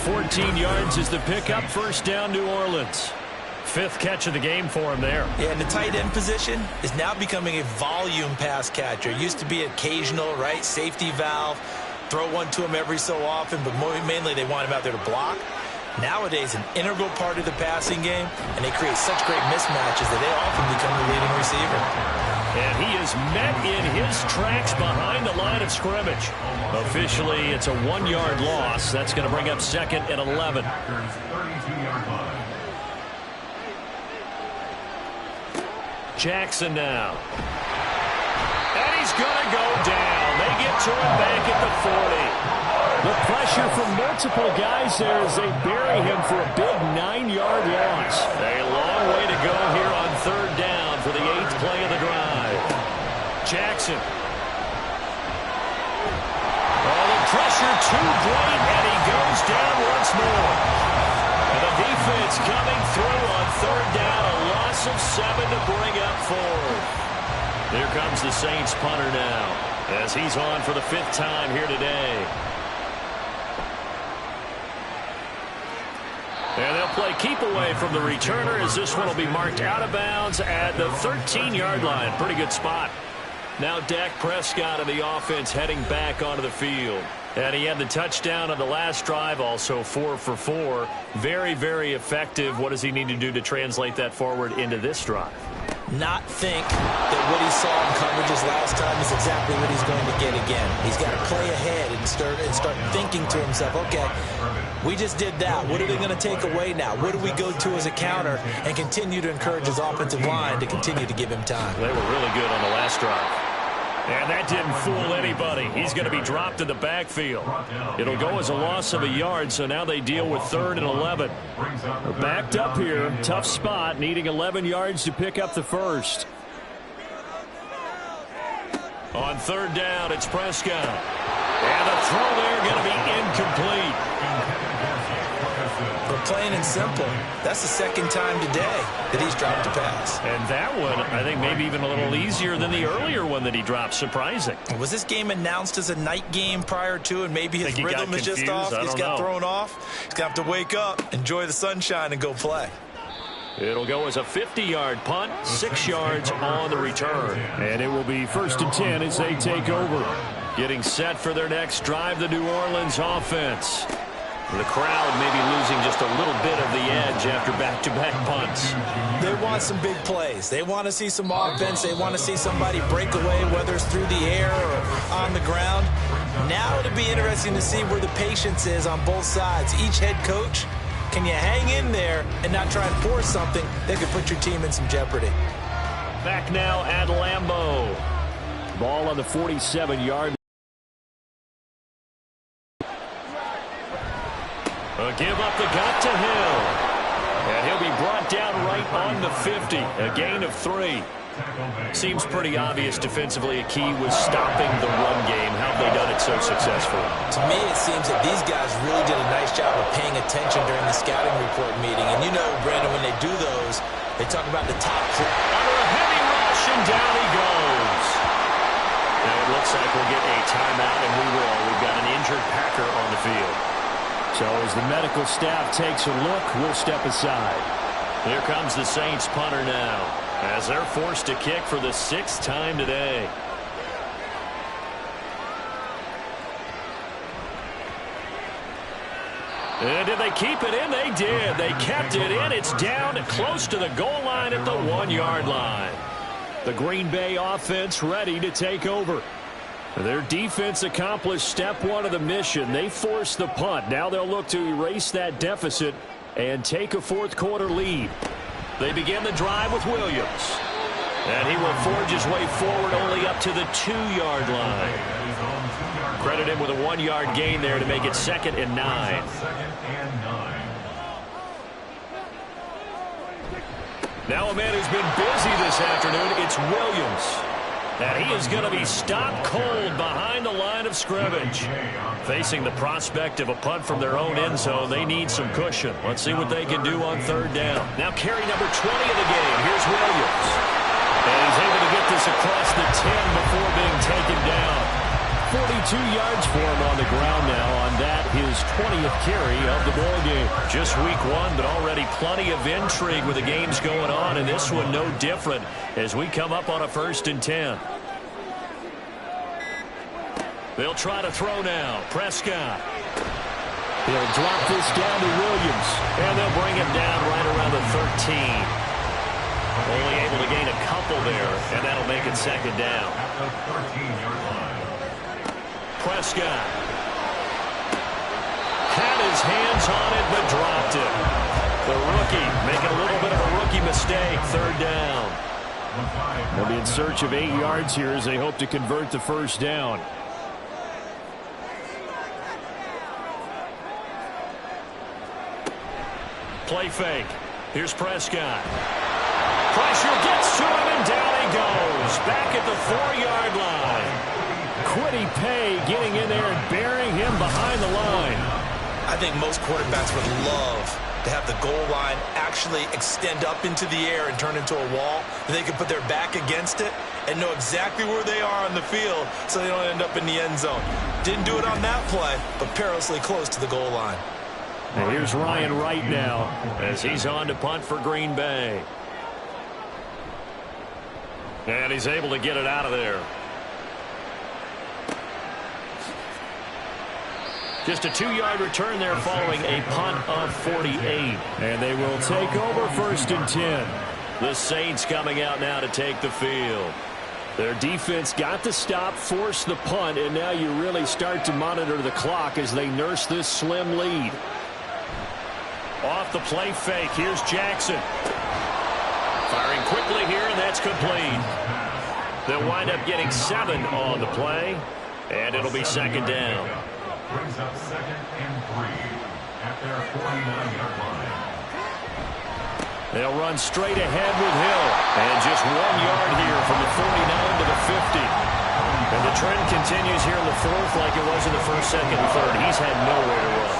14 yards is the pickup. First down, New Orleans. 5th catch of the game for him there. Yeah, and the tight end position is now becoming a volume pass catcher. It used to be occasional, right? Safety valve. Throw one to him every so often, but mainly they want him out there to block. Nowadays, an integral part of the passing game, and they create such great mismatches that they often become the leading receiver. And he is met in his tracks behind the line of scrimmage. Officially, it's a 1-yard loss. That's going to bring up 2nd and 11. Jackson now. And he's going to go down. They get to him back at the 40. The pressure from multiple guys there as they bury him for a big 9-yard loss. A long way to go here on 3rd down for the 8th play of the drive. Jackson. Oh, the pressure too great, and he goes down once more. And the defense coming through on 3rd down, a loss of 7 to bring up 4. Here comes the Saints punter now, as he's on for the 5th time here today. And they'll play keep away from the returner as this one will be marked out of bounds at the 13-yard line. Pretty good spot. Now Dak Prescott of the offense heading back onto the field. And he had the touchdown on the last drive, also 4 for 4. Very, very effective. What does he need to do to translate that forward into this drive? Not think that what he saw in coverages last time is exactly what he's going to get again. He's got to play ahead and start thinking to himself, okay, we just did that. What are they going to take away now? What do we go to as a counter? And continue to encourage his offensive line to continue to give him time. They were really good on the last drive. And that didn't fool anybody. He's going to be dropped in the backfield. It'll go as a loss of a yard, so now they deal with 3rd and 11. They're backed up here. Tough spot, needing 11 yards to pick up the first. On 3rd down, it's Prescott. And the throw there going to be incomplete. But plain and simple, that's the second time today that he's dropped a pass. And that one, I think, maybe even a little easier than the earlier one that he dropped. Surprising. Was this game announced as a night game prior to, and maybe his rhythm is just off? He's got thrown off. He's got to wake up, enjoy the sunshine, and go play. It'll go as a 50-yard punt, 6 yards on the return. And it will be 1st and 10 as they take over. Getting set for their next drive, the New Orleans offense. The crowd maybe losing just a little bit of the edge after back-to-back punts. They want some big plays. They want to see some offense. They want to see somebody break away, whether it's through the air or on the ground. Now it'll be interesting to see where the patience is on both sides. Each head coach, can you hang in there and not try and force something that could put your team in some jeopardy? Back now at Lambeau. Ball on the 47-yard. A give up the gut to Hill. And he'll be brought down right on the 50. A gain of 3. Seems pretty obvious defensively a key was stopping the run game. How have they done it so successfully? To me, it seems that these guys really did a nice job of paying attention during the scouting report meeting. And you know, Brandon, when they do those, they talk about the top. Under a heavy rush, and down he goes. Now it looks like we'll get a timeout, and we will. We've got an injured Packer on the field. So as the medical staff takes a look, we'll step aside. Here comes the Saints punter now, as they're forced to kick for the 6th time today. And did they keep it in? They did. They kept it in. It's down close to the goal line at the 1-yard line. The Green Bay offense ready to take over. Their defense accomplished step 1 of the mission. They forced the punt. Now they'll look to erase that deficit and take a 4th quarter lead. They begin the drive with Williams. And he will forge his way forward only up to the 2-yard line. Credit him with a 1-yard gain there to make it 2nd and 9. Now a man who's been busy this afternoon, it's Williams. And he is going to be stopped cold behind the line of scrimmage. Facing the prospect of a punt from their own end zone, they need some cushion. Let's see what they can do on 3rd down. Now carry number 20 of the game. Here's Williams. And he's able to get this across the 10 before being taken down. 42 yards for him on the ground now on that, his 20th carry of the ball game. Just week 1, but already plenty of intrigue with the games going on, and this one no different as we come up on a 1st and 10. They'll try to throw now. Prescott. They'll drop this down to Williams. And they'll bring him down right around the 13. Only able to gain a couple there, and that'll make it 2nd down. Prescott had his hands on it, but dropped it. The rookie making a little bit of a rookie mistake. 3rd down. They'll be in search of 8 yards here as they hope to convert the 1st down. Play fake. Here's Prescott. Pressure gets to him, and down he goes. Back at the 4-yard line. Quiddy Pay getting in there and burying him behind the line. I think most quarterbacks would love to have the goal line actually extend up into the air and turn into a wall. And they can put their back against it and know exactly where they are on the field so they don't end up in the end zone. Didn't do it on that play, but perilously close to the goal line. And here's Ryan Wright now as he's on to punt for Green Bay. And he's able to get it out of there. Just a 2-yard return there following a punt of 48. And they will take over 1st and 10. The Saints coming out now to take the field. Their defense got the stop, forced the punt, and now you really start to monitor the clock as they nurse this slim lead. Off the play fake, here's Jackson. Firing quickly here, and that's complete. They'll wind up getting 7 on the play, and it'll be 2nd down. Brings up 2nd and 3 at their 49-yard line. They'll run straight ahead with Hill. And just 1 yard here from the 49 to the 50. And the trend continues here in the 4th like it was in the 1st, 2nd, and 3rd. He's had nowhere to run.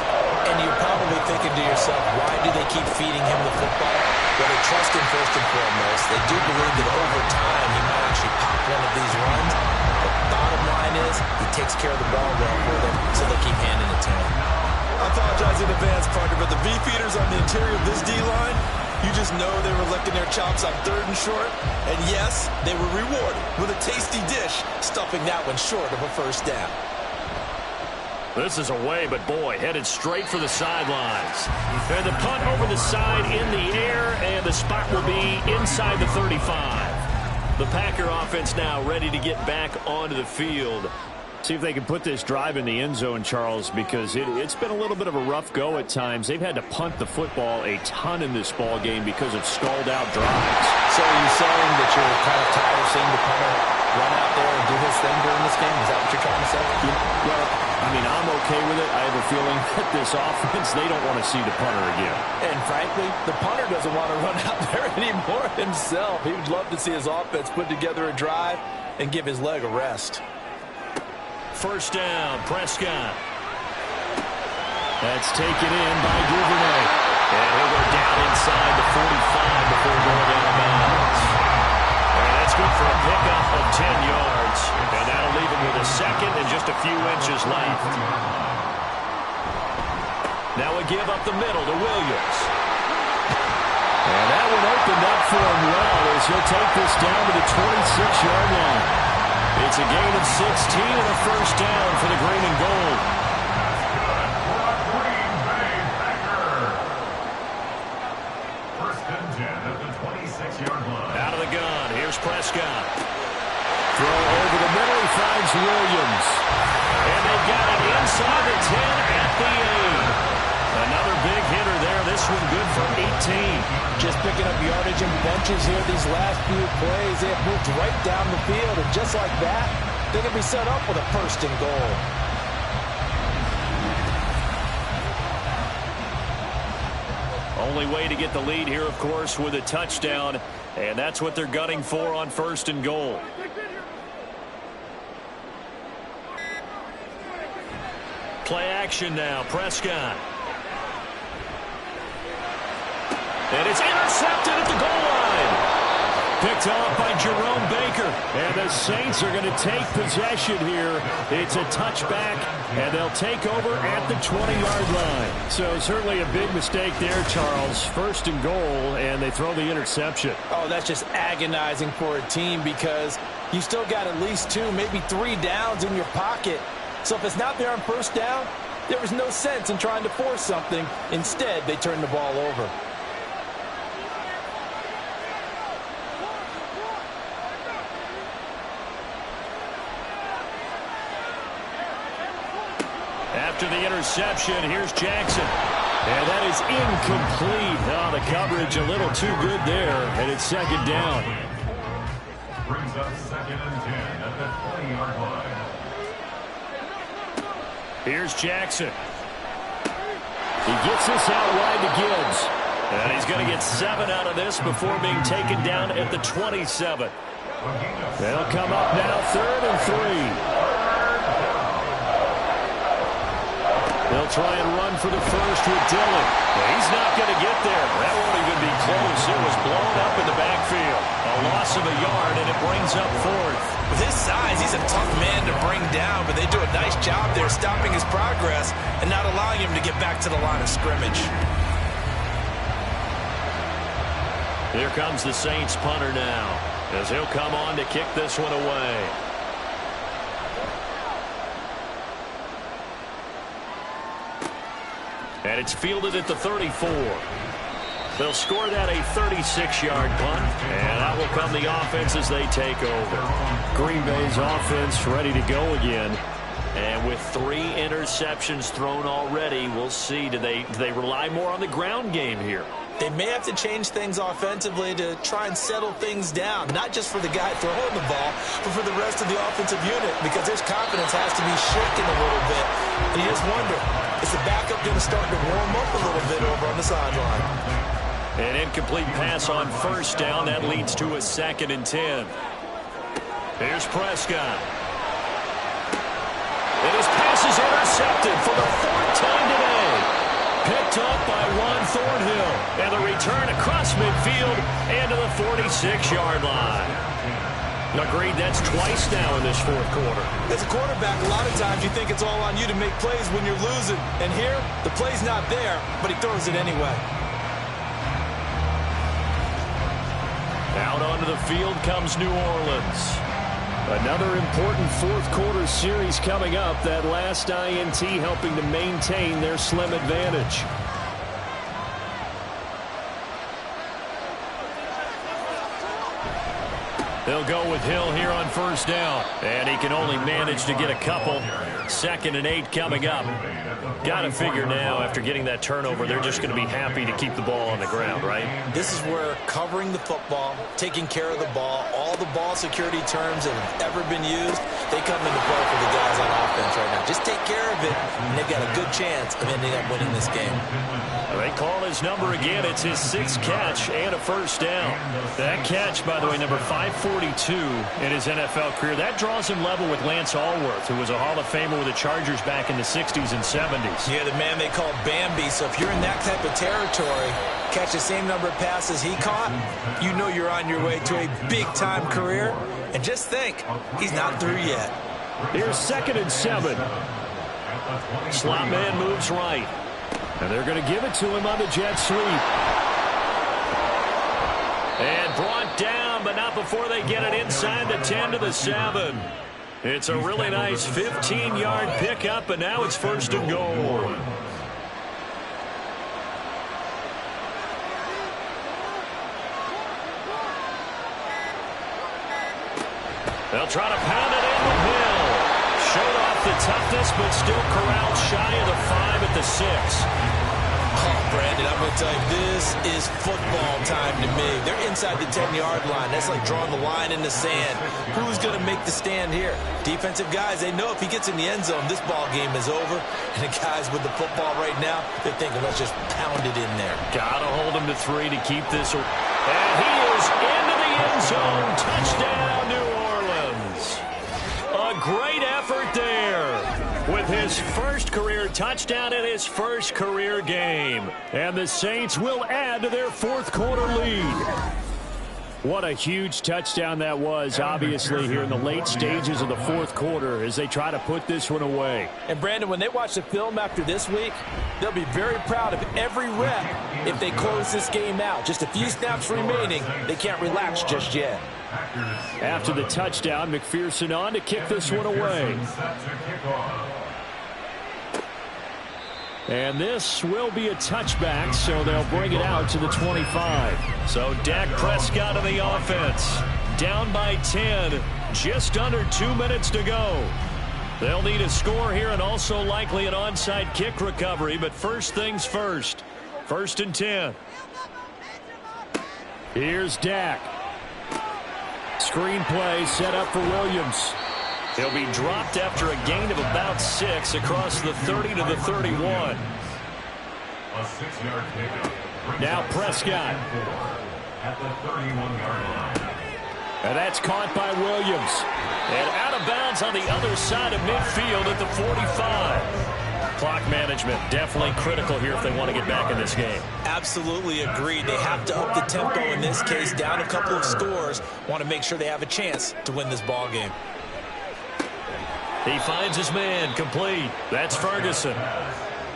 And you're probably thinking to yourself, why do they keep feeding him the football? Well, they trust him first and foremost. They do believe that over time he might actually pop one of these runs. But the bottom line is he takes care of the ball well for them, so they keep handing it to him. I apologize in advance, partner, but the beefeaters on the interior of this D-line, you just know they were licking their chops on 3rd and short. And yes, they were rewarded with a tasty dish, stuffing that one short of a 1st down. This is away, but boy, headed straight for the sidelines. And the punt over the side in the air, and the spot will be inside the 35. The Packer offense now ready to get back onto the field. See if they can put this drive in the end zone, Charles, because it's been a little bit of a rough go at times. They've had to punt the football a ton in this ball game because of stalled-out drives. So are you saying that you're kind of tired of seeing the punter run out there and do his thing during this game? Is that what you're trying to say? Well, I mean, I'm okay with it. I have a feeling that this offense, they don't want to see the punter again. And frankly, the punter doesn't want to run out there anymore himself. He would love to see his offense put together a drive and give his leg a rest. 1st down, Prescott. That's taken in by Duvernay. And he'll go down inside the 45 before going out of bounds. And that's good for a pickup of 10 yards. And that'll leave him with a 2nd and just a few inches left. Now a give up the middle to Williams. And that one opened up for him well as he'll take this down to the 26-yard line. It's a gain of 16 and a 1st down for the green and gold. Green Bay Packers. 1st and 10 at the 26-yard line. Out of the gun, here's Prescott. Throw over the middle, he finds Williams. And they've got it inside the 10 at the 8. Another big hitter there, this one good for 18. Just picking up yardage in bunches here these last few plays. They have moved right down the field, and just like that, they can be set up with a 1st and goal. Only way to get the lead here, of course, with a touchdown, and that's what they're gunning for on 1st and goal. Play action now, Prescott. And it's intercepted at the goal line. Picked off by Jerome Baker. And the Saints are going to take possession here. It's a touchback, and they'll take over at the 20-yard line. So certainly a big mistake there, Charles. 1st and goal, and they throw the interception. Oh, that's just agonizing for a team because you still got at least 2, maybe 3 downs in your pocket. So if it's not there on 1st down, there was no sense in trying to force something. Instead, they turn the ball over. After the interception, here's Jackson. And that is incomplete. Oh, the coverage a little too good there, and it's 2nd down. Brings up 2nd and 10 at the 20-yard line. Here's Jackson. He gets this out wide to Gibbs. And he's going to get 7 out of this before being taken down at the 27. They'll come up now 3rd and 3. They'll try and run for the 1st with Dillon. He's not going to get there. That won't even be close. It was blown up in the backfield. A loss of a yard, and it brings up 4th. With his size, he's a tough man to bring down, but they do a nice job there stopping his progress and not allowing him to get back to the line of scrimmage. Here comes the Saints punter now, as he'll come on to kick this one away. And it's fielded at the 34. They'll score that a 36-yard punt, and that will come the offense as they take over. Green Bay's offense ready to go again. And with 3 interceptions thrown already, we'll see. Do they rely more on the ground game here? They may have to change things offensively to try and settle things down, not just for the guy throwing the ball, but for the rest of the offensive unit, because his confidence has to be shaken a little bit. And you just wonder, is the backup going to start to warm up a little bit over on the sideline? An incomplete pass on first down. That leads to a 2nd and 10. Here's Prescott. And his pass is intercepted for the 4th time today. Picked up by Juan Thornhill. And the return across midfield and to the 46-yard line. Agreed, that's twice now in this 4th quarter. As a quarterback, a lot of times you think it's all on you to make plays when you're losing. And here, the play's not there, but he throws it anyway. Out onto the field comes New Orleans. Another important 4th quarter series coming up. That last INT helping to maintain their slim advantage. They'll go with Hill here on first down. And he can only manage to get a couple. 2nd and 8 coming up. Got to figure now, after getting that turnover, they're just going to be happy to keep the ball on the ground, right? This is where covering the football, taking care of the ball, all the ball security terms that have ever been used, they come into play for the guys on offense right now. Just take care of it, and they've got a good chance of ending up winning this game. They call his number again. It's his 6th catch and a first down. That catch, by the way, number 542 in his NFL career. That draws him level with Lance Allworth, who was a Hall of Famer with the Chargers back in the 60s and 70s. Yeah, the man they call Bambi. So if you're in that type of territory, catch the same number of passes he caught, you know you're on your way to a big-time career. And just think, he's not through yet. Here's 2nd and 7. Slot man moves right. And they're going to give it to him on the jet sweep. And brought down, but not before they get it inside the 10 to the 7. It's a really nice 15-yard pickup, and now it's 1st and goal. They'll try to pound it in with Hill. Showed off the toughness, but still corralled shy of the 5 at the 6. Oh, Brandon, I'm going to tell you, this is football time to me. They're inside the 10-yard line. That's like drawing the line in the sand. Who's going to make the stand here? Defensive guys, they know if he gets in the end zone, this ball game is over. And the guys with the football right now, they're thinking, let's just pound it in there. Got to hold him to 3 to keep this. And he is into the end zone. Touchdown, New Orleans. A great effort there with his first career touchdown in his first career game. And the Saints will add to their 4th quarter lead. What a huge touchdown that was, obviously, here in the late stages of the 4th quarter as they try to put this one away. And, Brandon, when they watch the film after this week, they'll be very proud of every rep if they close this game out. Just a few snaps remaining. They can't relax just yet. After the touchdown, McPherson on to kick this one away. And this will be a touchback, so they'll bring it out to the 25. So Dak Prescott of the offense, down by 10, just under 2 minutes to go. They'll need a score here and also likely an onside kick recovery, but first things first. 1st and 10. Here's Dak. Screen play set up for Williams. He'll be dropped after a gain of about 6 across the 30 to the 31. A 6-yard pickup. Now Prescott. At the 31-yard line. And that's caught by Williams. And out of bounds on the other side of midfield at the 45. Clock management definitely critical here if they want to get back in this game. Absolutely agreed. They have to up the tempo in this case, down a couple of scores. Want to make sure they have a chance to win this ball game. He finds his man, complete. That's Ferguson.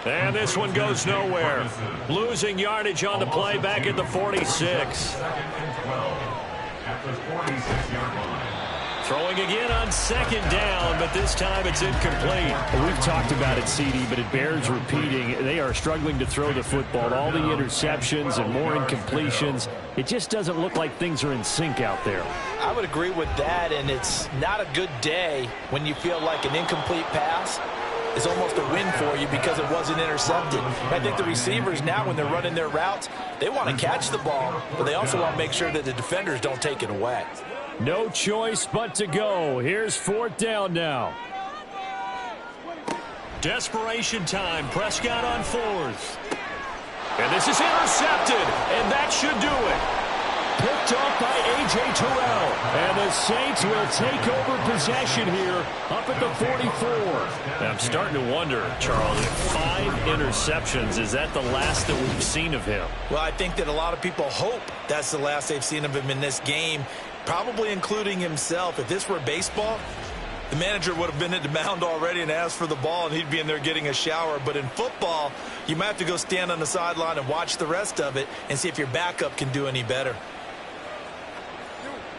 And this one goes nowhere. Losing yardage on the play back at the 46. Throwing again on second down, but this time it's incomplete. We've talked about it, CD, but it bears repeating. They are struggling to throw the football. All the interceptions and more incompletions. It just doesn't look like things are in sync out there. I would agree with that, and it's not a good day when you feel like an incomplete pass is almost a win for you because it wasn't intercepted. I think the receivers now, when they're running their routes, they want to catch the ball, but they also want to make sure that the defenders don't take it away. No choice but to go. Here's fourth down now. Desperation time. Prescott on fourth. And this is intercepted, and that should do it. Picked off by A.J. Terrell. And the Saints will take over possession here up at the 44. I'm starting to wonder, Charles, if 5 interceptions, is that the last that we've seen of him? Well, I think that a lot of people hope that's the last they've seen of him in this game, probably including himself. If this were baseball, the manager would have been at the mound already and asked for the ball, and he'd be in there getting a shower. But in football, you might have to go stand on the sideline and watch the rest of it and see if your backup can do any better.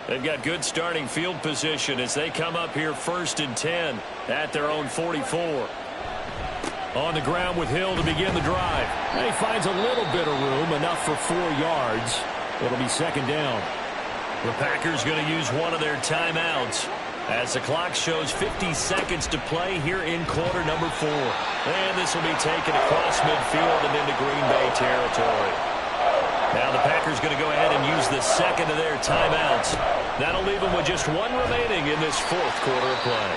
They've got good starting field position as they come up here 1st and 10 at their own 44. On the ground with Hill to begin the drive. And he finds a little bit of room, enough for 4 yards. It'll be second down. The Packers going to use one of their timeouts as the clock shows 50 seconds to play here in quarter number 4. And this will be taken across midfield and into Green Bay territory. Now the Packers going to go ahead and use the second of their timeouts. That'll leave them with just 1 remaining in this 4th quarter of play.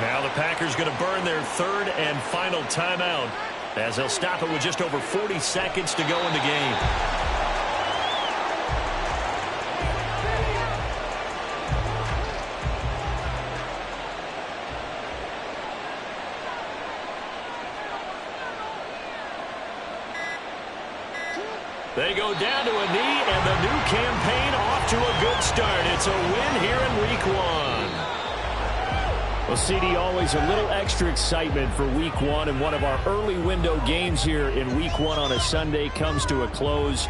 Now the Packers going to burn their 3rd and final timeout as they'll stop it with just over 40 seconds to go in the game. They go down to a knee, and the new campaign off to a good start. It's a win here in Week 1. Well, CD, always a little extra excitement for Week 1, and one of our early window games here in Week 1 on a Sunday comes to a close.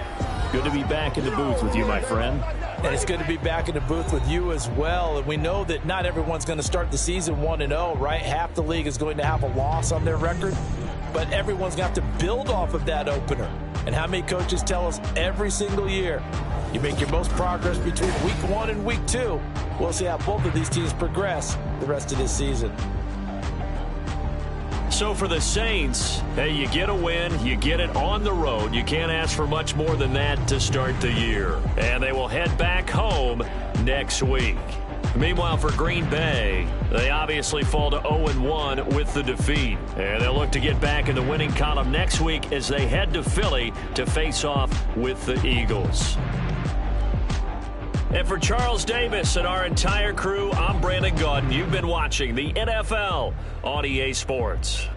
Good to be back in the booth with you, my friend. And it's good to be back in the booth with you as well. And we know that not everyone's going to start the season 1-0, right? Half the league is going to have a loss on their record, but everyone's going to have to build off of that opener. And how many coaches tell us every single year, you make your most progress between Week 1 and Week 2. We'll see how both of these teams progress the rest of this season. So for the Saints, hey, you get a win, you get it on the road. You can't ask for much more than that to start the year. And they will head back home next week. Meanwhile, for Green Bay, they obviously fall to 0-1 with the defeat. And they'll look to get back in the winning column next week as they head to Philly to face off with the Eagles. And for Charles Davis and our entire crew, I'm Brandon Gaudin. You've been watching the NFL on EA Sports.